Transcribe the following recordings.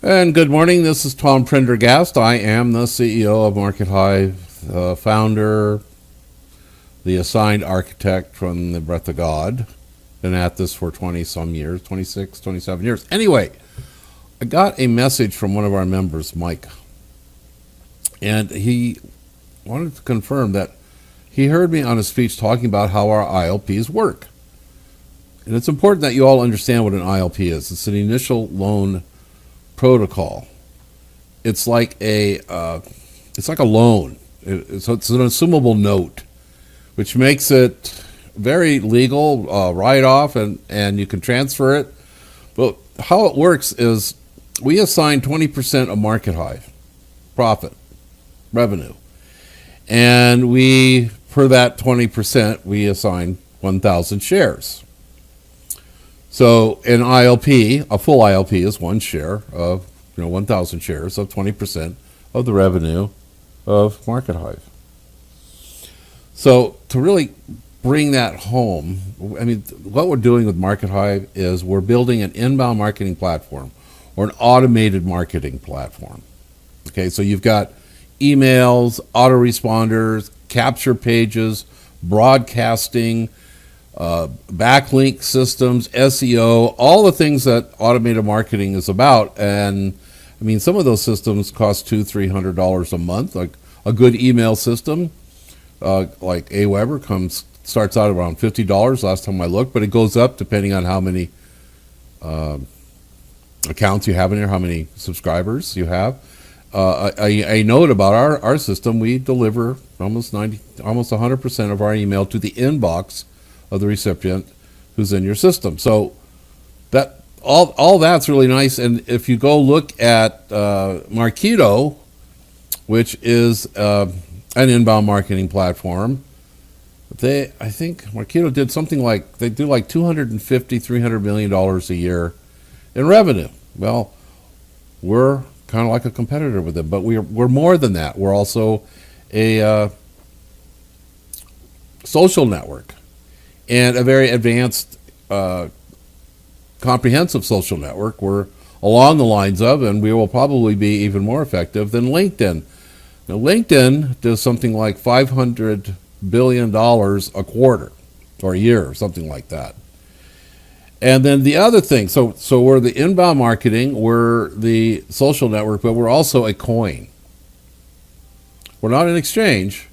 And good morning. This is Tom Prendergast. I am the CEO of Markethive, the founder, the assigned architect from the Breath of God. Been at this for 20 some years, 26, 27 years. Anyway, I got a message from one of our members, Mike, and he wanted to confirm that he heard me on a speech talking about how our ILPs work. And it's important that you all understand what an ILP is. It's an initial loan protocol. It's like a loan. It's an assumable note, which makes it very legal, write off, and you can transfer it. But how it works is we assign 20% of Markethive profit revenue, and we, for that 20%, we assign 1,000 shares. So an ILP, a full ILP, is one share of 1,000 shares of 20% of the revenue of Markethive. So to really bring that home, I mean, what we're doing with Markethive is we're building an inbound marketing platform or an automated marketing platform. Okay, so you've got emails, autoresponders, capture pages, broadcasting, backlink systems, SEO, all the things that automated marketing is about. And I mean, some of those systems cost $200-300 a month. Like a good email system, like Aweber, starts out around $50 last time I looked, but it goes up depending on how many accounts you have in there, how many subscribers you have. A note about our system: we deliver almost 100% of our email to the inbox of the recipient who's in your system. So that all that's really nice. And if you go look at Marketo, which is an inbound marketing platform, I think Marketo did something like, they do like $250-300 million a year in revenue. Well, we're kind of like a competitor with them, but we're more than that. We're also a social network, and a very advanced, comprehensive social network. We're along the lines of, and we will probably be even more effective than LinkedIn. Now, LinkedIn does something like $500 billion a quarter or a year or something like that. And then the other thing, so we're the inbound marketing, we're the social network, but we're also a coin. We're not an exchange,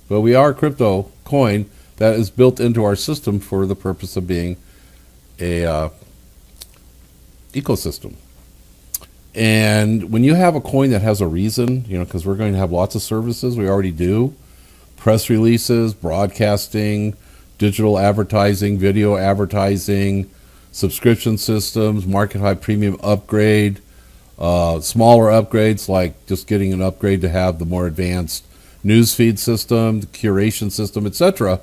but we are a crypto coin that is built into our system for the purpose of being a ecosystem. And when you have a coin that has a reason, because we're going to have lots of services, we already do, press releases, broadcasting, digital advertising, video advertising, subscription systems, Markethive Premium upgrade, smaller upgrades like just getting an upgrade to have the more advanced newsfeed system, the curation system, etc.,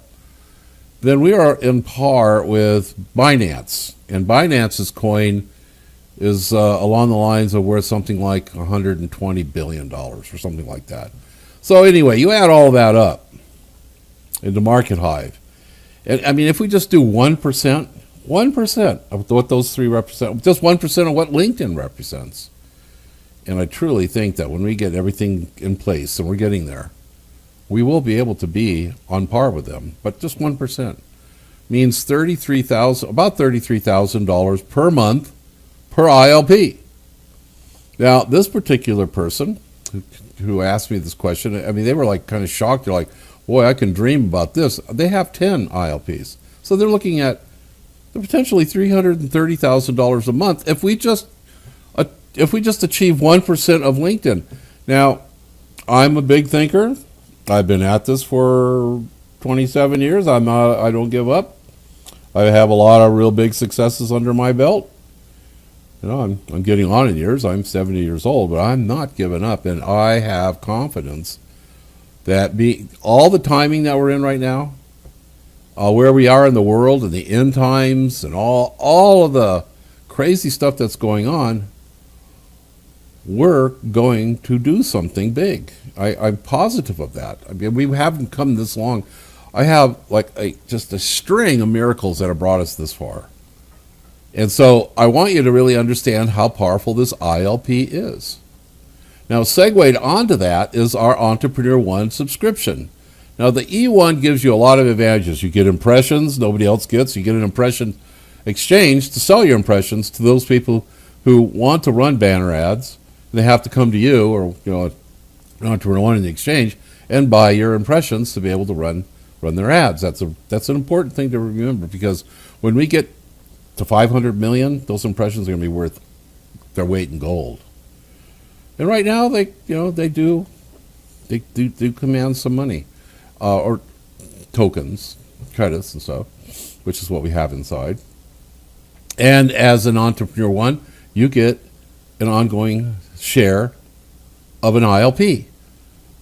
then we are in par with Binance. And Binance's coin is along the lines of worth something like $120 billion or something like that. So anyway, you add all that up into Markethive. And I mean, if we just do 1% of what those three represent, just 1% of what LinkedIn represents. And I truly think that when we get everything in place, and we're getting there, we will be able to be on par with them. But just 1% means about $33,000 per month per ILP. Now, this particular person who asked me this question, I mean, they were like kind of shocked. They're like, boy, I can dream about this. They have 10 ILPs. So they're looking at potentially $330,000 a month if we just achieve 1% of LinkedIn. Now, I'm a big thinker. I've been at this for 27 years. I don't give up. I have a lot of real big successes under my belt. I'm getting on in years. I'm 70 years old, but I'm not giving up, and I have confidence that all the timing that we're in right now, where we are in the world and the end times and all of the crazy stuff that's going on, we're going to do something big. I'm positive of that. I mean, we haven't come this long. I have like just a string of miracles that have brought us this far. And so I want you to really understand how powerful this ILP is. Now, segued onto that is our Entrepreneur One subscription. Now, the E1 gives you a lot of advantages. You get impressions nobody else gets. You get an impression exchange to sell your impressions to those people who want to run banner ads. They have to come to you or an Entrepreneur One in the exchange and buy your impressions to be able to run their ads. That's an important thing to remember, because when we get to 500 million, those impressions are going to be worth their weight in gold. And right now, they do command some money, or tokens, credits and stuff, which is what we have inside. And as an Entrepreneur One, you get an ongoing share of an ILP.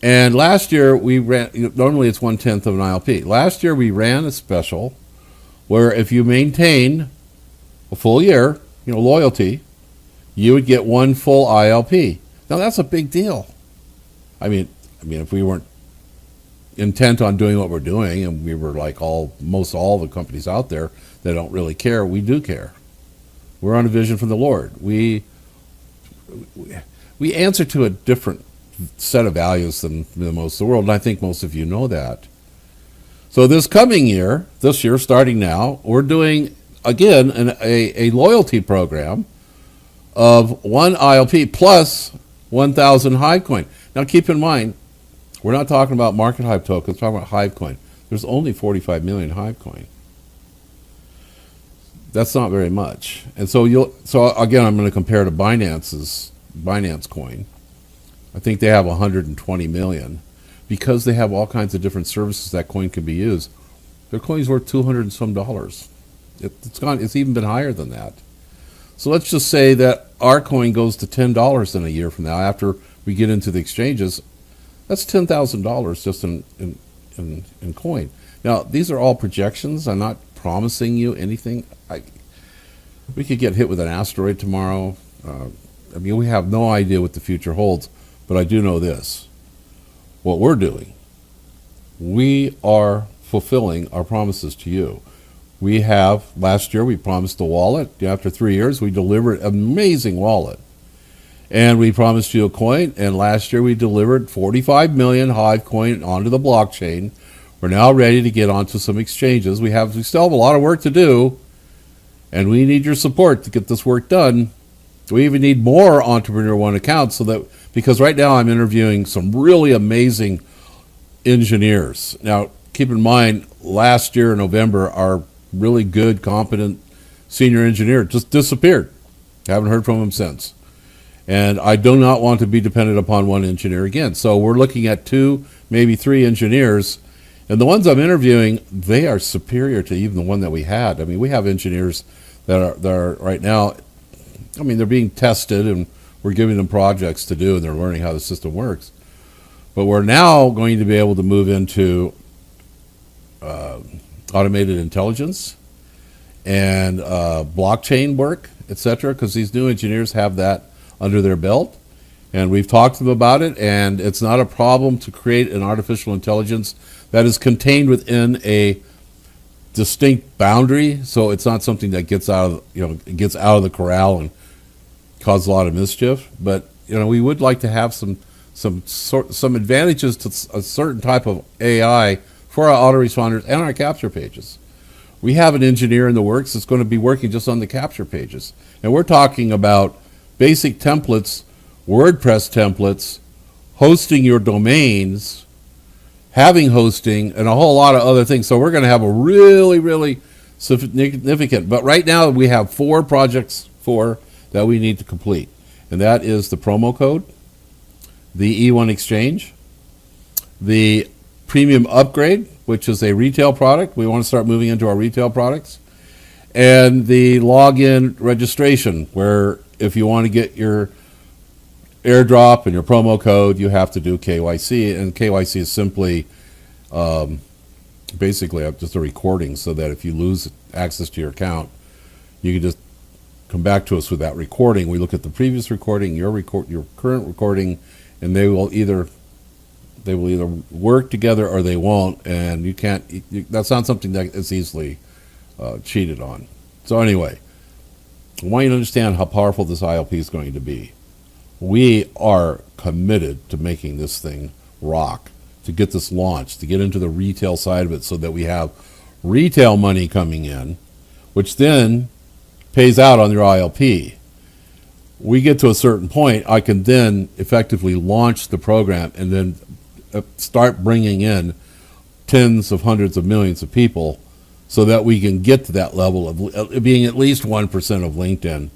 And last year we ran, normally it's 1/10 of an ILP. Last year we ran a special where if you maintain a full year, loyalty, you would get one full ILP. Now that's a big deal. I mean, if we weren't intent on doing what we're doing, and we were like most all the companies out there that don't really care, we do care. We're on a vision from the Lord. We answer to a different set of values than most of the world, and I think most of you know that. So this year starting now, we're doing again a loyalty program of one ILP plus 1,000 Hivecoin. Now keep in mind, we're not talking about Markethive tokens, we're talking about Hivecoin. There's only 45 million Hivecoin. That's not very much. And so again, I'm going to compare to Binance coin. I think they have 120 million. Because they have all kinds of different services that coin can be used, their coin's worth $200 and some. It's even been higher than that. So let's just say that our coin goes to $10 in a year from now. After we get into the exchanges, that's $10,000 just in coin. Now, these are all projections. I'm not promising you anything. We could get hit with an asteroid tomorrow. We have no idea what the future holds, but I do know this. What we're doing, we are fulfilling our promises to you. Last year we promised a wallet. After 3 years, we delivered an amazing wallet. And we promised you a coin, and last year we delivered 45 million Hivecoin onto the blockchain. We're now ready to get onto some exchanges. We still have a lot of work to do, and we need your support to get this work done. We even need more Entrepreneur One accounts because right now I'm interviewing some really amazing engineers. Now, keep in mind, last year in November, our really good, competent senior engineer just disappeared. Haven't heard from him since. And I do not want to be dependent upon one engineer again. So we're looking at 2, maybe 3 engineers. And the ones I'm interviewing, they are superior to even the one that we had. We have engineers that are right now, they're being tested and we're giving them projects to do and they're learning how the system works. But we're now going to be able to move into automated intelligence and blockchain work, etc., because these new engineers have that under their belt. And we've talked to them about it, and it's not a problem to create an artificial intelligence that is contained within a distinct boundary, so it's not something that gets out of the corral and causes a lot of mischief. But we would like to have some advantages to a certain type of AI for our autoresponders and our capture pages. We have an engineer in the works that's going to be working just on the capture pages, and we're talking about basic templates, WordPress templates, hosting your domains, having hosting, and a whole lot of other things. So we're going to have a really, really significant, but right now we have 4 projects that we need to complete. And that is the promo code, the E1 exchange, the premium upgrade, which is a retail product. We want to start moving into our retail products. And the login registration, where if you want to get your airdrop and your promo code, you have to do KYC. And KYC is simply basically just a recording, so that if you lose access to your account, you can just come back to us with that recording. We look at the previous recording, your current recording, and they will either work together or they won't, and that's not something that is easily cheated on. So anyway, I want you to understand how powerful this ILP is going to be. We are committed to making this thing rock, to get this launched, to get into the retail side of it so that we have retail money coming in, which then pays out on your ILP. We get to a certain point, I can then effectively launch the program and then start bringing in tens of hundreds of millions of people so that we can get to that level of being at least 1% of LinkedIn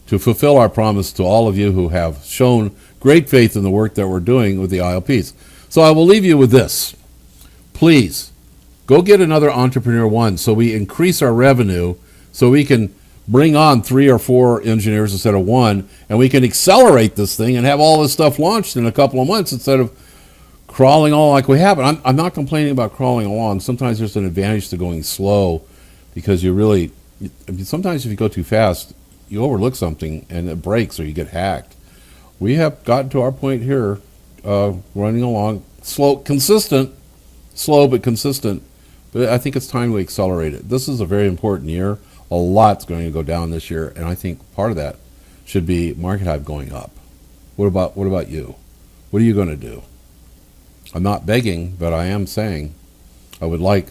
to fulfill our promise to all of you who have shown great faith in the work that we're doing with the ILPs. So I will leave you with this. Please, go get another Entrepreneur One so we increase our revenue so we can bring on 3 or 4 engineers instead of 1, and we can accelerate this thing and have all this stuff launched in a couple of months instead of crawling along like we have. And I'm not complaining about crawling along. Sometimes there's an advantage to going slow because sometimes if you go too fast, you overlook something and it breaks or you get hacked. We have gotten to our point here, running along slow but consistent. But I think it's time we accelerate it. This is a very important year. A lot's going to go down this year, and I think part of that should be Markethive going up. What about you? What are you going to do? I'm not begging, but I am saying I would like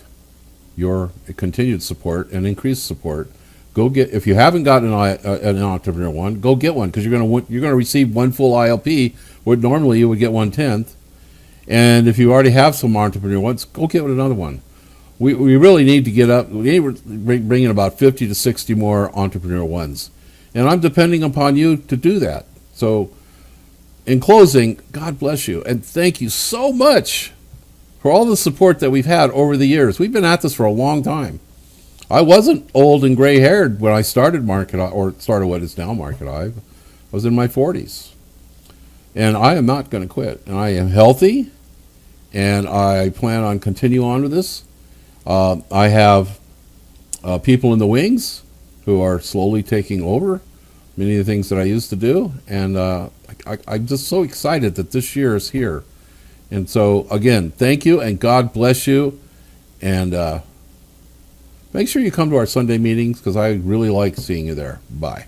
your continued support and increased support. Go get, if you haven't gotten an Entrepreneur One, go get one, because you're going to receive one full ILP where normally you would get 1/10. And if you already have some Entrepreneur Ones, go get another one. We really need to get up. We need to bring in about 50 to 60 more Entrepreneur Ones. And I'm depending upon you to do that. So in closing, God bless you. And thank you so much for all the support that we've had over the years. We've been at this for a long time. I wasn't old and gray-haired when I started Markethive, or started what is now Markethive. I was in my 40s. And I am not going to quit. And I am healthy, and I plan on continuing on with this. I have people in the wings who are slowly taking over many of the things that I used to do, and I'm just so excited that this year is here. And so, again, thank you, and God bless you, and make sure you come to our Sunday meetings, because I really like seeing you there. Bye.